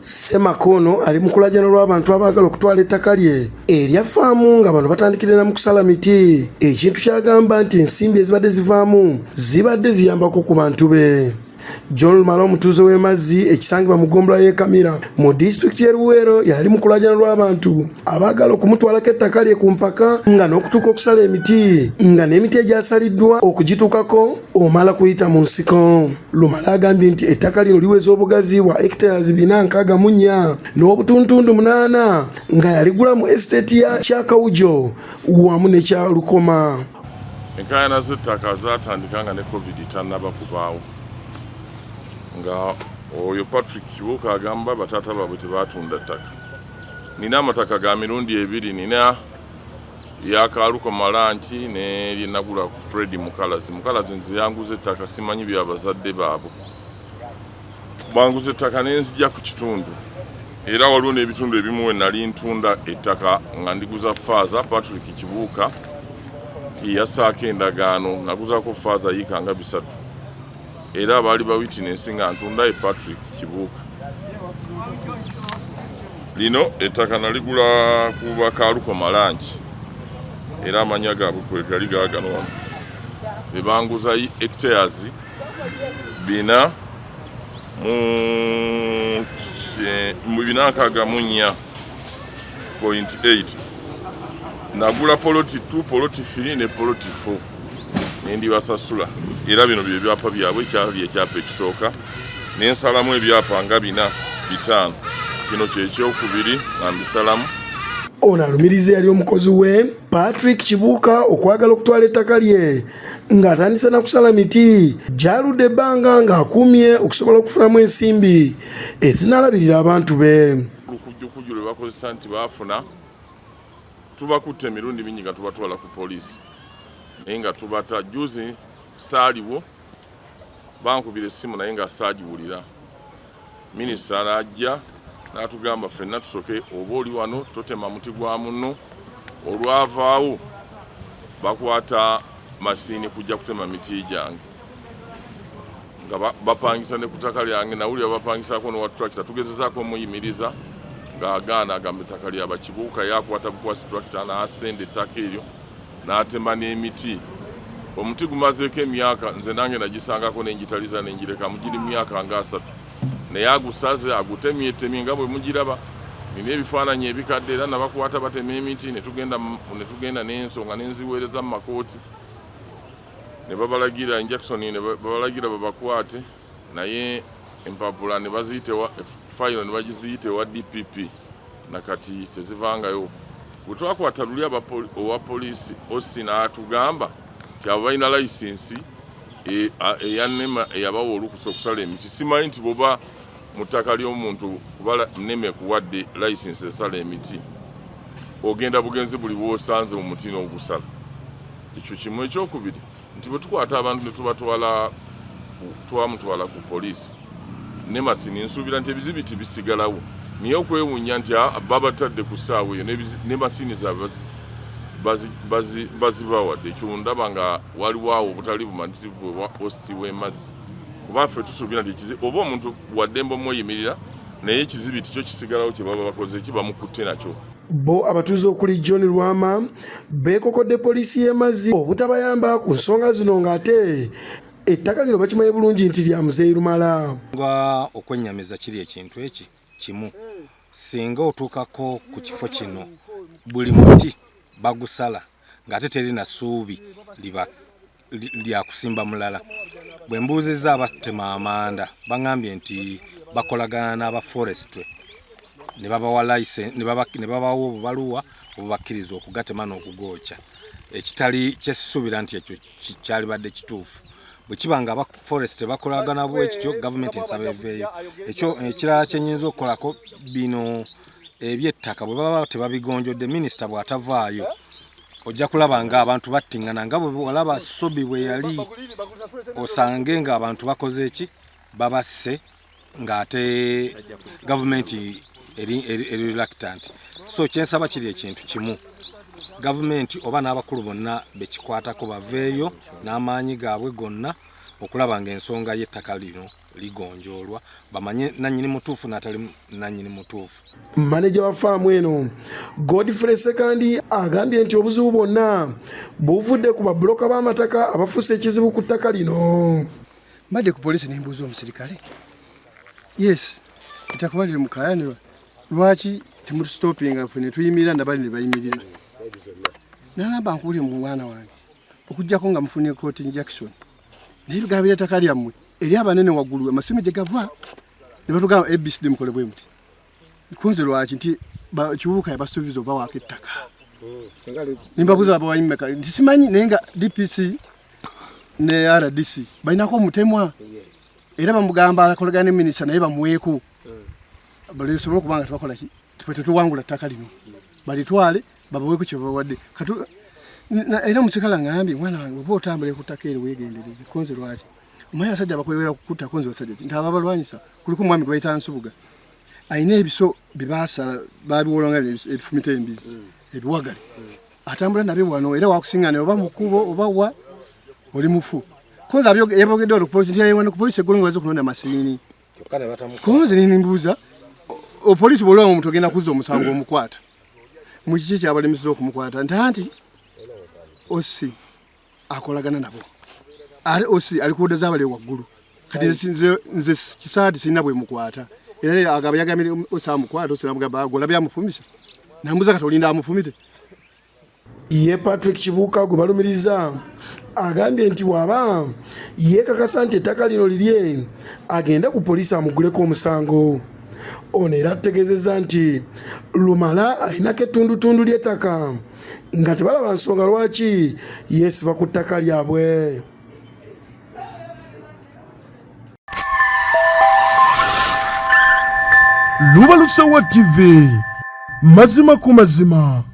Semakono ali mukulajana lw'abantu abaagala okutwala ettaka lye erya faamu nga bano batandikirira mu kusala miti. Ekintu kyagamba nti ensimbi ezibadde zivaamu zibadde ziyambako ku bantu be. John Lumala omutuuze w'e Maazi ekisangibwa mu ggombolola y'e Kamira mu disitulikiti y'e Luweero yali mukulajana lw'abantu abaagala okumutwalako ettaka lye ku mpaka nga n'okutuuka okusala emiti nga n'emiti egyasaliddwa okugituukako omala kuyita mu nsiko. Lumala agambye nti ettaka lino liweza obugazi bwa hectares 464 n'obutuntundu 8 nga yaligula mu estate ya Kyakawujo wamu ne Kyalukoma. Enkaayana z'ettaka zaatandika nga ne COVID tannaba kubaawo. Nga oyo Patrick Kibuuka agamba bataata baabwe tebaatunda ttaka. Nina amataka ga mirundi ebiri, nina Yakalukoma lanchi ne lyenagula ku Fred Mukalazi. Mukalazi nze yanguze ettaka simanyi byabazadde baabo. Banguze ettaka nenzija ku kitundu. Era waliwo n'ebitundu ebimu we nali ntunda ettaka nga ndiguza faaza Patrick Kibuuka yasaako endagaano naguzaako faaza yiika nga 3. Era bali ba witness nga ntunda e Patrick Kibuuka. Lino ettaka naligula ku Bakalukoma lanchi. Era amanya gaabwe kwe gali gaagano wano. Bebanguza hectares 4.8. Nagula poloti 2, poloti 3 ne poloti 4. Nendi basasula. Era bino bye byapa byabwe kyali ekyapa ekisooka. Nensalamu ebyapa nga 4, 5. Kino kyekyokubiri nga mbisalamu. Ono alumiriza yali omukozi we Patrick Kibuuka okwagala okutwala ettaka lye ng'atandisa na kusala miti gy'aludde ebbanga ng'akuumye okusobola okufunamu ensimbi ezinaalabirira abantu be. Lukujjukujju lwe bakozesa nti baafuna tubakutte emirundi mingi nga tubatwala ku poliisi naye nga tubata juzi saaliwo bankubira essimu naye nga saagiwulira. Minisita n'ajja n'atugamba ffenna tusoke oba oli wano totema muti gwa munno olwavaawo bakwata masiini kujja kutema miti gyange nga bapangisa ne ku ttaka lyange nawulira bapangisaako n'owa tractor tugezezaako omuyimiriza ng'agaana agamba ettaka lyaba Kibuuka yakwata bukwasi tractor n'asenda ettaka eryo n'atema n'emiti. Omuti gumazeeko emyaka nze nange nagisangako n'enjitaliza n'enjireka mugiri myaka nga 3 naye agusaze agutemyetemye nga bwe mugiraba. Nina ebifaananyi ebikadde era nabakwata batema emiti ne tugenda n'ensonga n'enziweereza mu makooti ne babalagira injection ne babalagira babakwate naye empapula ne baziyite file ne bagiziyite wa DPP nakati tezivangayo. Bwe twakwata luli owa poliisi osi n'atugamba nti abo balina layisinsi eyanema eyabawa olukusa okusala emiti. Simanyi nti boba mu ttaka ly'omuntu kuba nneme kuwadde layisinsi esala emiti ogenda bugenzi buli bw'osanze mu muti n'ogusala. Ekyo kimu. Ekyokubiri nti bwe tukwata abantu ne twamutwala ku poliisi nemasini nsuubira nti ebizibiti bisigalawo naye okwewuunya nti babatadde ku ssaawa eyo ne masini bazibawadde. Ekyo ndaba nga waliwo awo obutali bumanyirivu obwa osi w'e Maazi kuba ffe tusuubira nti oba omuntu waddembe omweyimirira naye ekizibiti kyo kisigalawo kye baba bakoze kibamukutte nakyo. Bo abatuuze okuli John Lwama beekokodde poliisi y'e Maazi obutabayamba ku nsonga zino ng'ate ettaka lino bakimanyi bulungi nti lya Muzeeyi Lumala. Nga okwennyamiza kiri ekintu eki kimu. Singa otuukako ku kifo kino buli muti bagusala ng'ate terina ssuubi lya kusimba mulala. Bwe mbuuzizza abatema amanda baŋŋambye nti bakolagana n'aba forestry ne babawa license ne babawa obubaluwa obubakkiriza okugatema n'okugoocha. Ekitali kyesisuubira nti ekyo kyalibadde kituufu. Bwe kiba nga aba forestry bakolagana bwe kityo gavumenti ensaba eveeyo. Ekyo ekirala kyenyinza okukolako bino eby'ettaka bwe baba tebabigonjodde minisita bw'atavaayo ojja kulaba nga abantu battingana nga bwe walaba Sobi bwe yali osange nga abantu bakoze eki babasse ng'ate gavumenti eri reluctant. So kyensaba kiri ekintu kimu. Gavumenti oba n'abakulu bonna bekikwatako baveeyo n'amaanyi gaabwe gonna okulaba ng'ensonga y'ettaka lino ligonjolwa bamanye nanyini mutuufu n'atali nanyini mutuufu. Manager wa faamu eno Godfrey Sekandi agambye nti obuzibu bwonna buvudde ku babloka b'amataka abafuuse ekizibu ku ttaka lino. Mbadde ku poliisi ne mbuuza omusirikale. Yes, itakuba liri mu kayanirwa. Lwaki temutustopinga ffe ne tuyimirira ndabali ne bayimirira. Nalaba nkuwulire mu mwana wange okujjako nga mufunye court injection. Naye bigabira ettaka lyammwe eri abanene waggulu amasimu gye gava ne batugamba ABCD mukole bwe muti. Kunze lwaki nti kiwuka yabasuubiza oba waako ettaka. Nimbabuuza abawayimmeka nti simanyi naye nga DPC ne RDC balinako omutemwa era bamugamba akolagana ne minisita naye bamuweeko balesobola okubanga tebakola ki tetuwangula ttaka lino balitwale babaweeko kye bawadde era omusikala ngambye mwana wange oba otambule ku ttaka eri weegendereze konze lwaki omanyi abasajja bakwewera kukutta konze basajja nti aba balwanyisa kuliko omwami gwe bayita Nsubuga ayina ebiso bye baasala babiwolonga ebifumita embizi ebiwagale atambula nabyo wano era wakusiŋŋaana oba mukubo oba wa oli mufu konze yabogedde ku polisi nti yayiwana ku polisi eggulu nga baze okulonda masiini konze nimbuuza opoliisi bw'olaba omuntu ogenda kuzza omusango omukwata mu kiki kyabalemeseza okumukwata nti osi akolagana nabo ali osi ali ku oda z'abali waggulu kati nze kisaati sirina bwe mukwata era agaba yagambye osi amukwata osi namugamba agola byamufumisa nambuuza kati olinda amufumite. Ye Patrick Kibuuka gwe balumiriza agambye nti waba yeekakasa nti ettaka lino lirye agenda ku poliisi amuguleko omusango. Ono era ategeezezza nti Lumala alinako ettundutundu ly'ettaka nga tebalaba nsonga lwaki yeesiba ku ttaka lyabwe. Lubalusewa TV mazima ku mazima.